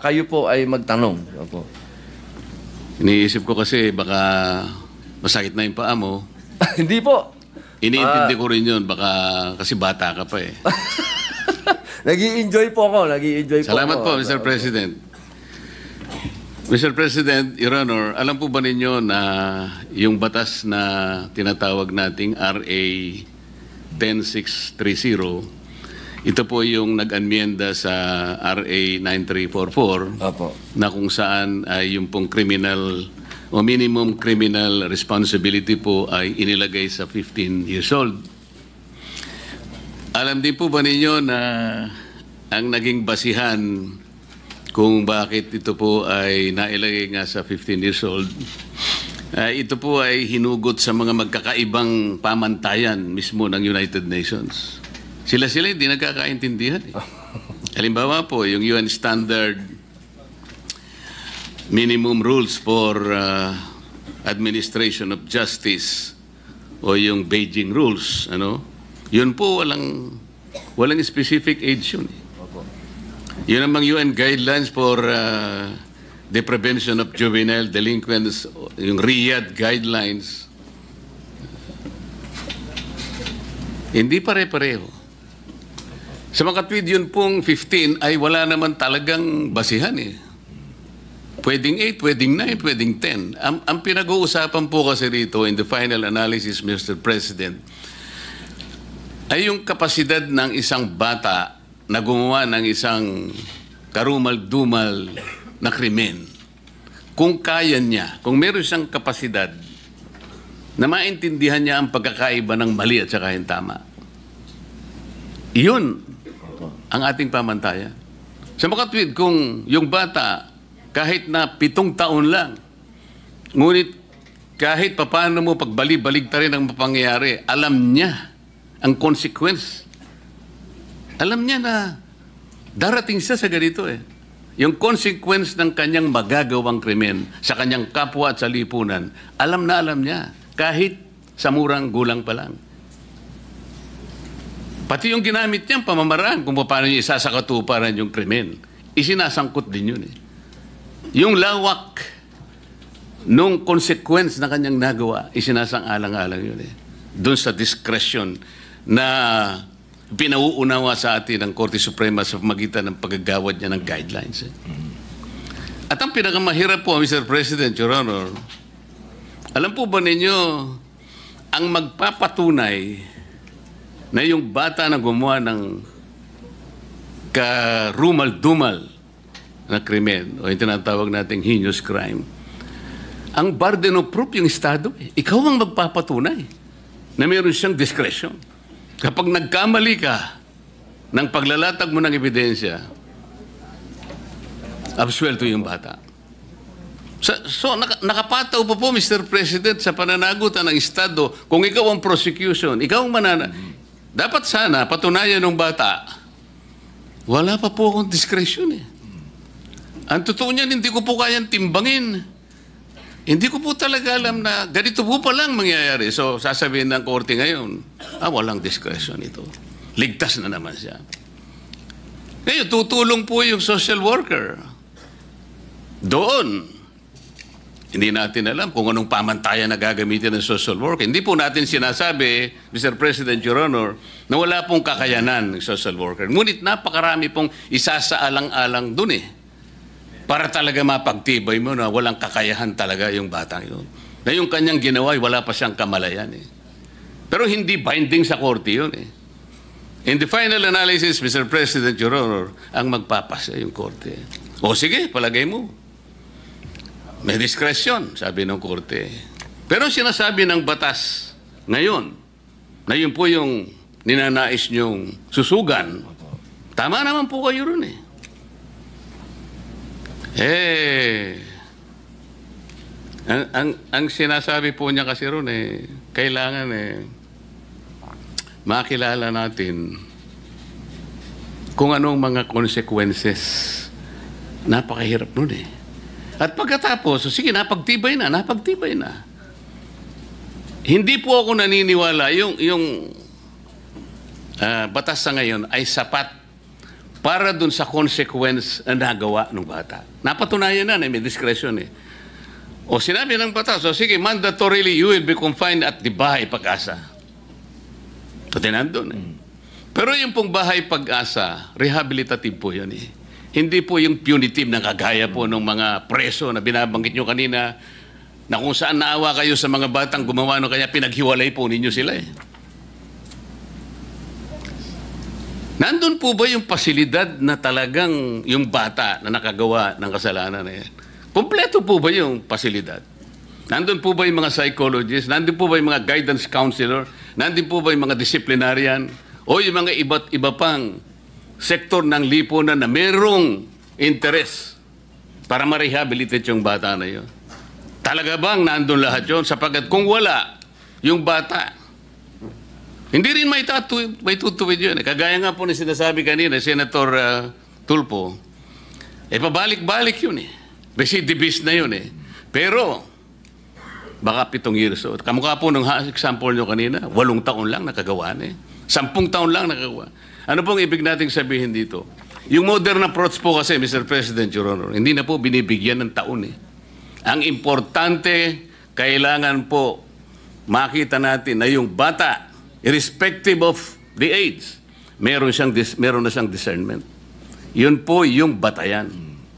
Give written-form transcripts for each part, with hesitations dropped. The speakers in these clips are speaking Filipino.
kayo po ay magtanong. Opo. Iniisip ko kasi baka masakit na yung paa mo. Hindi po. Iniintindi ko rin yun. Baka kasi bata ka pa eh. Nag-i-enjoy po ako. Nag-i-enjoy po Salamat ako. po, Mr. President. Mr. President, Your Honor, alam po ba ninyo na yung batas na tinatawag nating RA 10630, ito po yung nag-anmienda sa RA 9344 Opo. na kung saan ay yung pong criminal o minimum criminal responsibility po ay inilagay sa 15 years old. Alam din po ba ninyo na ang naging basihan kung bakit ito po ay nailagay nga sa 15 years old, ito po ay hinugot sa mga magkakaibang pamantayan mismo ng United Nations. Sila-sila hindi nagkakaintindihan. Halimbawa po, yung UN Standard Minimum Rules for Administration of Justice o yung Beijing Rules, yun po walang specific age yun. Yun namang UN Guidelines for the Prevention of Juvenile Delinquents, yung Riyadh Guidelines, hindi pare-pareho. Sa mga tweet yun pong 15 ay wala naman talagang basihan eh. Pwedeng 8, pwedeng 9, pwedeng 10. Ang pinag-uusapan po kasi rito in the final analysis, Mr. President, ay yung kapasidad ng isang bata na gumawa ng isang karumal-dumal na krimen. Kung kaya niya, kung meron siyang kapasidad na maintindihan niya ang pagkakaiba ng mali at saka yung tama. Iyon ang ating pamantayan. Sa mga tweet, kung yung bata, kahit na 7 taon lang, ngunit kahit papaano mo pagbali-balig ta rin ang mapangyayari, alam niya ang consequence. Alam niya na darating siya sa ganito eh. Yung consequence ng kanyang magagawang krimen sa kanyang kapwa at sa lipunan, alam niya, kahit sa murang gulang pa lang. Pati yung ginamit niyang pamamaraan kung paano niya isasakatuparan yung krimen, isinasangkot din yun eh. Yung lawak nung consequence na kanyang nagawa, isinasang-alang-alang yun eh. Doon sa discretion na pinauunawa sa atin ng Korte Suprema sa pamagitan ng paggagawad niya ng guidelines. Eh. At ang pinakamahirap po, Mr. President, Your Honor, alam po ba ninyo, ang magpapatunay na yung bata na gumawa ng karumal-dumal na krimen o yung tinatawag nating heinous crime, ang burden of proof yung Estado. Ikaw ang magpapatunay na meron siyang discretion. Kapag nagkamali ka ng paglalatag mo ng ebidensya, absuelto yung bata. So nakapataw po, Mr. President, sa pananagutan ng Estado, kung ikaw ang prosecution, ikaw ang dapat sana patunayan ng bata, wala pa po akong discretion eh. Ang totoo niyan, hindi ko po kayang timbangin. Hindi ko po talaga alam na ganito po palang mangyayari. So, sasabihin ng korte ngayon, walang discretion ito. Ligtas na naman siya. Ngayon, tutulong po yung social worker. Doon, hindi natin alam kung anong pamantayan na gagamitin ng social worker. Hindi po natin sinasabi, Mr. President, Your Honor, na wala pong kakayanan ng social worker. Ngunit napakarami pong isasaalang-alang dun eh. Para talaga mapagtibay mo na walang kakayahan talaga yung batang yun. Na yung kanyang ginawa, wala pa siyang kamalayan eh. Pero hindi binding sa korte yun eh. In the final analysis, Mr. President, Your Honor, ang magpapasa yung korte. O sige, palagay mo. May discretion, sabi ng korte. Pero sinasabi ng batas ngayon, na yun po yung ninanais niyong susugan, tama naman po kayo ron eh. Ang sinasabi po niya kasi ron eh, kailangan makilala natin kung anong mga consequences. Napakahirap nun eh. At pagkatapos, sige, napagtibay na. Hindi po ako naniniwala yung batas sa ngayon ay sapat para dun sa consequence na nagawa ng bata. Napatunayan na may discretion eh. O sinabi ng batas, so sige, mandatorily you will be confined at the Bahay Pag-asa. So tinandun eh. Pero yung pong Bahay Pag-asa, rehabilitative po yun eh. Hindi po yung punitive na kagaya po ng mga preso na binabanggit nyo kanina, na kung saan naawa kayo sa mga batang gumawa no, kaya pinaghiwalay po ninyo sila eh. Nandun po ba yung pasilidad na talagang yung bata na nakagawa ng kasalanan na yan? Kompleto po ba yung pasilidad? Nandun po ba yung mga psychologists? Nandun po ba yung mga guidance counselor? Nandun po ba yung mga disciplinarian? O yung mga iba't iba pang sektor ng lipunan na merong interes para ma-rehabilitate yung bata na yun? Talaga bang nandun lahat yun? Sapagkat kung wala, yung bata, hindi rin may tutuwid yun. Kagaya nga po na sinasabi kanina, Senator Tulfo, pabalik-balik yun eh. Recidivist na yun eh. Pero, baka 7 years old. Kamukha po nung example nyo kanina, 8 taon lang nakagawa na eh. 10 taon lang nakagawa. Ano pong ibig nating sabihin dito? Yung modern approach po kasi, Mr. President, Your Honor, hindi na po binibigyan ng taon eh. Ang importante, kailangan po makita natin na yung bata, irrespective of the age, meron na siyang discernment. Yun po yung batayan.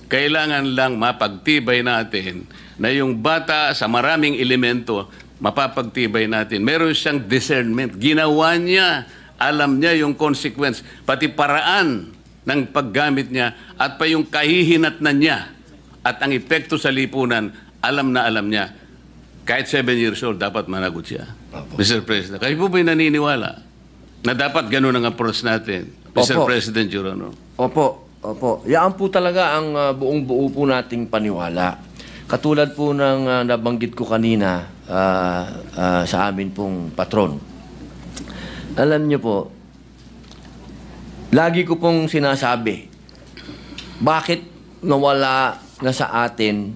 Kailangan lang mapagtibay natin na yung bata sa maraming elemento, mapapagtibay natin. Meron siyang discernment. Ginawa niya, alam niya yung consequence, pati paraan ng paggamit niya at pa yung kahihinatnan niya at ang epekto sa lipunan, alam na alam niya. Kahit 7 years old, dapat managot siya. Mr. President, kayo po ba'y naniniwala na dapat ganun ang approach natin, Mr. Opo. President, Your Honor? Opo. Yan po talaga ang buong-buo po nating paniwala. Katulad po ng nabanggit ko kanina sa amin pong patron. Alam niyo po, lagi ko pong sinasabi, bakit nawala na sa atin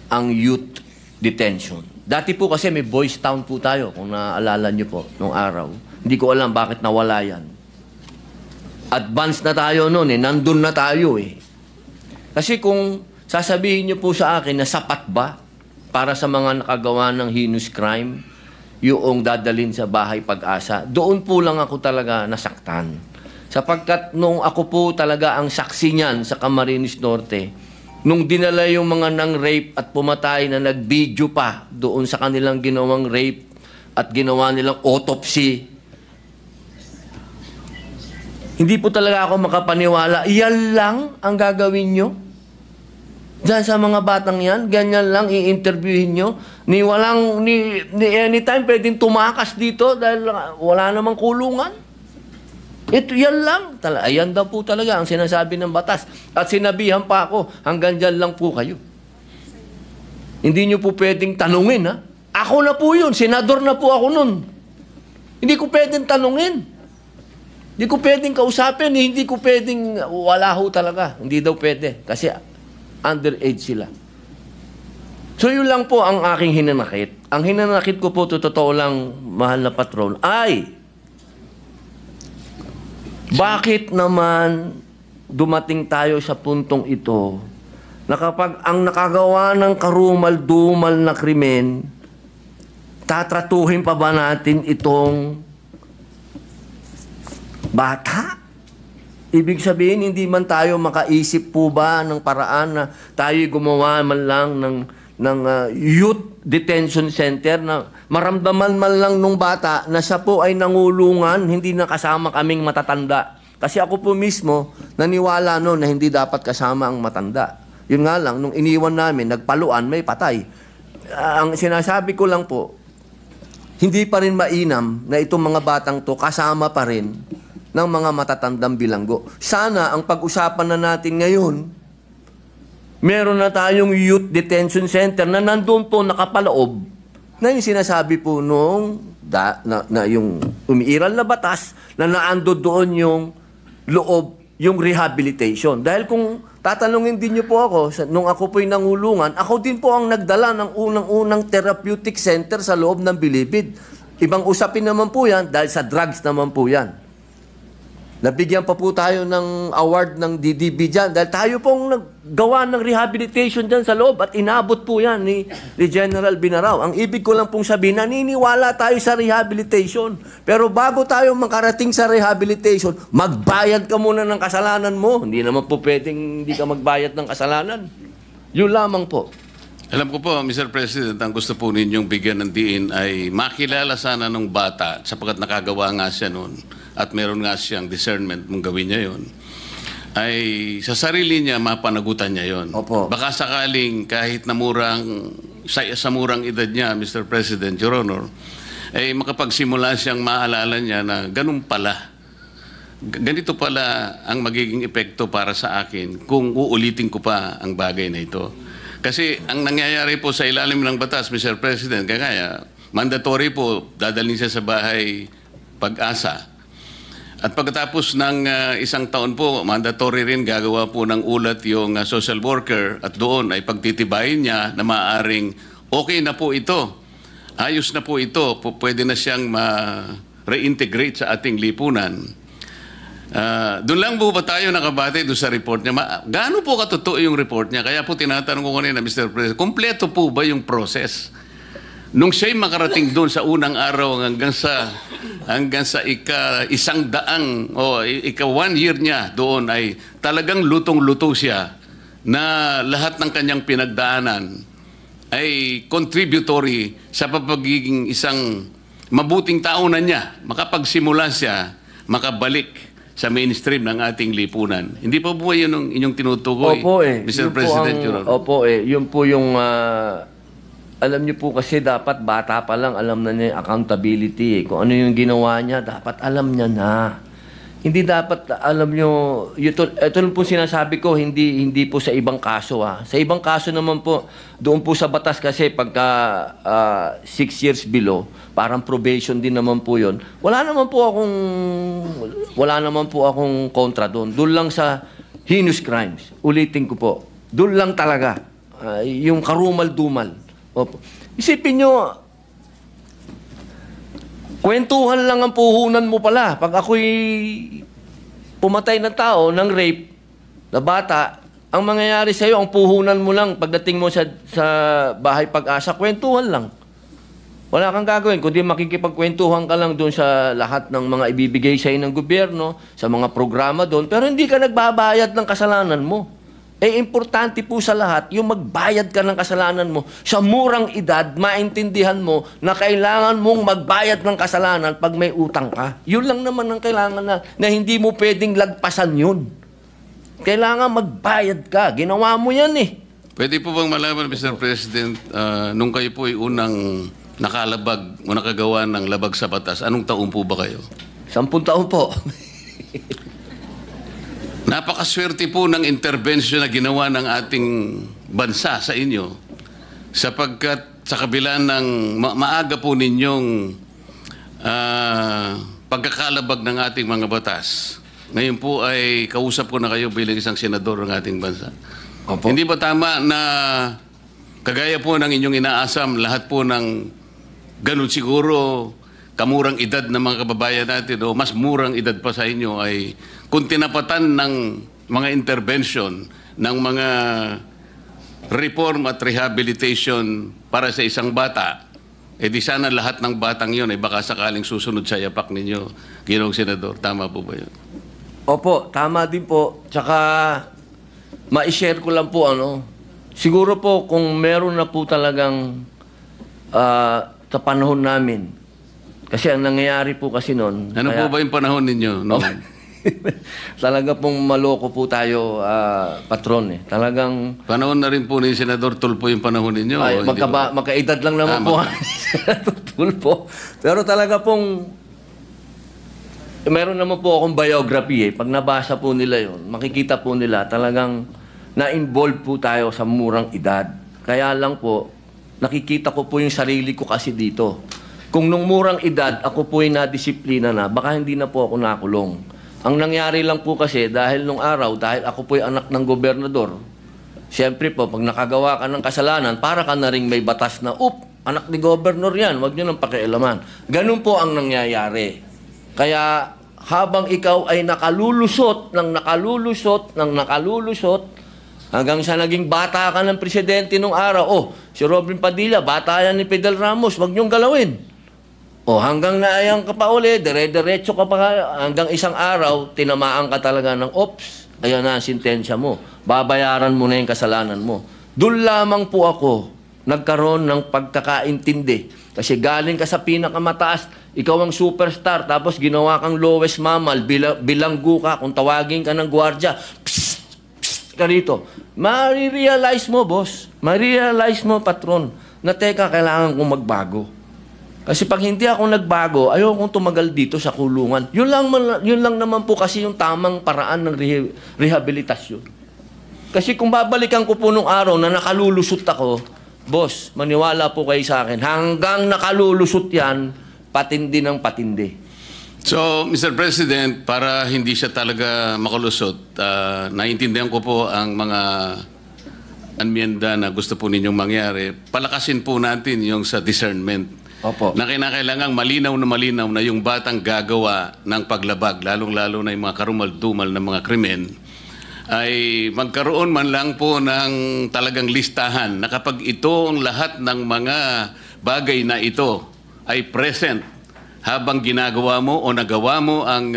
ang youth detention? Dati po kasi may Boys Town po tayo, kung naaalala niyo po, nung araw. Hindi ko alam bakit nawala yan. Advance na tayo noon eh, nandun na tayo eh. Kasi kung sasabihin niyo po sa akin na sapat ba para sa mga nakagawa ng heinous crime, yung dadalhin sa Bahay Pag-asa, doon po lang ako talaga nasaktan. Sapagkat nung ako po talaga ang saksi niyan sa Camarines Norte, nung dinala yung mga nang-rape at pumatay na nag-video pa doon sa kanilang ginawang rape at ginawa nilang autopsy, hindi po talaga ako makapaniwala. Iyan lang ang gagawin nyo? Diyan sa mga batang yan, ganyan lang i-interviewin nyo? Ni anytime pwedeng tumakas dito dahil wala namang kulungan? Ito, yan lang. Ayan daw po talaga ang sinasabi ng batas. At sinabihan pa ako, hanggang dyan lang po kayo. Hindi nyo po pwedeng tanungin, ha? Ako na po yun. Senador na po ako nun. Hindi ko pwedeng tanungin. Hindi ko pwedeng kausapin. Hindi ko pwedeng, wala ho talaga. Hindi daw pwede. Kasi underage sila. So yun lang po ang aking hinanakit. Ang hinanakit ko po, totoo lang, mahal na patron, ay bakit naman dumating tayo sa puntong ito na kapag ang nakagawa ng karumal-dumal na krimen, tatratuhin pa ba natin itong bata? Ibig sabihin, hindi man tayo makaisip po ba ng paraan na tayo gumawa man lang ng youth detention center na maramdaman man lang nung bata na siya po ay nangulungan, hindi na kasama kaming matatanda. Kasi ako po mismo, naniwala noon na hindi dapat kasama ang matanda. Yun nga lang, nung iniwan namin, nagpaluan, may patay. Ang sinasabi ko lang po, hindi pa rin mainam na itong mga batang to kasama pa rin ng mga matatandang bilanggo. Sana ang pag-usapan na natin ngayon, meron na tayong youth detention center na nandun po nakapaloob na yung sinasabi po nung na yung umiiral na batas na naando doon yung loob, yung rehabilitation. Dahil kung tatanungin din niyo po ako, nung ako po'y nangulungan, ako din po ang nagdala ng unang-unang therapeutic center sa loob ng Bilibid. Ibang usapin naman po yan dahil sa drugs naman po yan. Nabigyan pa po tayo ng award ng DDB dyan dahil tayo pong naggawa ng rehabilitation dyan sa loob at inabot po yan ni General Binarao. Ang ibig ko lang pong sabihin, naniniwala tayo sa rehabilitation. Pero bago tayo makarating sa rehabilitation, magbayad ka muna ng kasalanan mo. Hindi naman po pwedeng hindi ka magbayad ng kasalanan. Yun lamang po. Alam ko po, Mr. President, ang gusto po ninyong bigyan ng diin ay makilala sana ng bata sapagkat nakagawa nga siya noon at meron nga siyang discernment mong gawin niya yon, ay sa sarili niya mapanagutan niya yon. Opo. Baka sakaling kahit na sa murang edad niya, Mr. President, Your Honor, ay makapagsimula siyang maalala niya na ganun pala. Ganito pala ang magiging epekto para sa akin kung uulitin ko pa ang bagay na ito. Kasi ang nangyayari po sa ilalim ng batas, Mr. President, kaya mandatory po, dadalhin siya sa bahay Pag-asa. At pagkatapos ng isang taon po, mandatory rin gagawa po ng ulat yung social worker at doon ay pagtitibayin niya na maaaring okay na po ito, ayos na po ito, pwede na siyang ma-reintegrate sa ating lipunan. Doon lang po ba tayo nakabate doon sa report niya? Gaano po katotoo yung report niya? Kaya po tinatanong ko kanina, Mr. President, kompleto po ba yung process? Nung siya'y makarating doon sa unang araw hanggang sa ika-100 o ika-1 year niya doon ay talagang lutong-luto siya na lahat ng kanyang pinagdaanan ay contributory sa papagiging isang mabuting tao na niya. Makapagsimula siya, makabalik sa mainstream ng ating lipunan. Hindi pa po yun ang inyong tinutukoy, Opo Mr. President, Your Honor? Opo yun po yung... alam niyo po kasi dapat bata pa lang alam na niya yung accountability. Kung ano yung ginawa niya, dapat alam niya na. Hindi dapat alam niyo, ito po sinasabi ko, hindi po sa ibang kaso. Sa ibang kaso naman po, doon po sa batas kasi pagka 6 years below, parang probation din naman po yun. Wala naman po akong kontra doon. Doon lang sa heinous crimes. Ulitin ko po. Doon lang talaga. Yung karumal-dumal. Opo. Isipin nyo, kwentuhan lang ang puhunan mo pala. Pag ako'y pumatay ng tao, ng rape, na bata, ang mangyayari sa'yo, ang puhunan mo lang pagdating mo sa bahay Pag-asa, kwentuhan lang. Wala kang gagawin, kundi makikipagkwentuhan ka lang doon sa lahat ng mga ibibigay sa'yo ng gobyerno, sa mga programa doon, pero hindi ka nagbabayad ng kasalanan mo. Importante po sa lahat, yung magbayad ka ng kasalanan mo. Sa murang edad, maintindihan mo na kailangan mong magbayad ng kasalanan pag may utang ka. Yun lang naman ang kailangan na hindi mo pwedeng lagpasan yun. Kailangan magbayad ka. Ginawa mo yan eh. Pwede po bang malaman, Mr. President, nung kayo po ay unang nakalabag o nakagawa ng labag sa batas, anong taon po ba kayo? 10 taon po. Napakaswerte po ng intervention na ginawa ng ating bansa sa inyo sapagkat sa kabila ng maaga po ninyong pagkakalabag ng ating mga batas. Ngayon po ay kausap ko na kayo bilang isang senador ng ating bansa. Opo. Hindi ba tama na kagaya po ng inyong inaasam, lahat po ng ganun siguro kamurang edad ng mga kababayan natin o mas murang edad pa sa inyo ay kung tinapatan ng mga intervention ng mga reform at rehabilitation para sa isang bata, di sana lahat ng batang yun ay baka sakaling susunod sa yapak ninyo, Ginoong Senador. Tama po ba yun? Opo, tama din po. Tsaka, ma-share ko lang po, siguro po kung meron na po talagang sa panahon namin, kasi ang nangyayari po kasi noon... Ano po ba yung panahon ninyo? No? Talaga pong maloko po tayo, patron eh. Talagang... Panahon na rin po ni Senador Tulfo yung panahon ninyo? Ay, magkaedad lang naman po. Senador Tulfo. Pero talaga pong... Meron naman po akong biography eh. Pag nabasa po nila yon, makikita po nila talagang na-involve po tayo sa murang edad. Kaya lang po, nakikita ko po yung sarili ko kasi dito. Kung nung murang edad, ako po'y nadisiplina na, baka hindi na po ako nakulong. Ang nangyari lang po kasi, dahil nung araw, dahil ako po'y anak ng gobernador, siyempre po, pag nakagawa ka ng kasalanan, para ka na rin may batas na, anak ni gobernador yan, huwag nyo nang pakialaman. Ganun po ang nangyayari. Kaya, habang ikaw ay nakalulusot hanggang sa naging bata ka ng presidente nung araw. Oh, si Robin Padilla, bata yan ni Fidel Ramos, wag niyong galawin. Oh, hanggang naayang ka pa uli, dire-diretso ka pa, hanggang isang araw, tinamaan ka talaga ng ops. Ayan na ang sintensya mo. Babayaran mo na yung kasalanan mo. Doon lamang po ako nagkaroon ng pagkakaintindi. Kasi galing ka sa pinakamataas, ikaw ang superstar, tapos ginawa kang lowest mammal, bilanggo ka, kung tawagin ka ng gwardya, psst, psst, ka rito. Marirealize mo, boss. Marirealize mo, patron, na teka, kailangan kong magbago. Kasi pag hindi ako nagbago, ayaw kong tumagal dito sa kulungan. Yun lang naman po kasi yung tamang paraan ng rehabilitasyon. Kasi kung babalikan ko po nung araw na nakalulusot ako, boss, maniwala po kayo sa akin, hanggang nakalulusot yan, patindi ng patindi. So, Mr. President, para hindi siya talaga makalusot, naiintindihan ko po ang mga anmiyenda na gusto po ninyong mangyari. Palakasin po natin yung sa discernment. Opo. Na kinakailangang malinaw na yung batang gagawa ng paglabag, lalong-lalo na yung mga karumal-dumal na mga krimen, ay magkaroon man lang po ng talagang listahan na kapag ito ang lahat ng mga bagay na ito ay present habang ginagawa mo o nagawa mo ang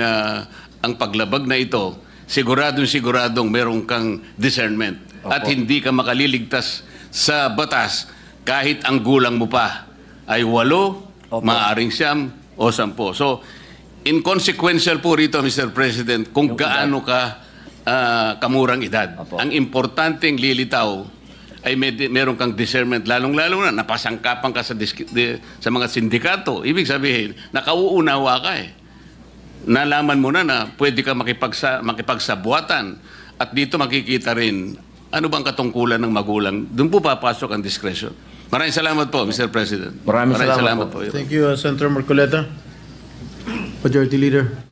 paglabag na ito, siguradong meron kang discernment. Opo. At hindi ka makaliligtas sa batas kahit ang gulang mo pa ay 8, Opo. maaaring 9 o 10. So, inconsequential po rito, Mr. President, kung gaano ka kamurang edad. Opo. Ang importanteng lilitaw ay meron kang discernment, lalong-lalo na napasangkapan ka sa mga sindikato. Ibig sabihin, nakauunawa ka eh. Nalaman mo na pwede ka makipagsabuatan. At dito makikita rin, ano bang katungkulan ng magulang? Doon po papasok ang discretion. Maraming salamat po, Mr. President. Maraming salamat po. Thank you, Senator Marcoleta. Majority Leader.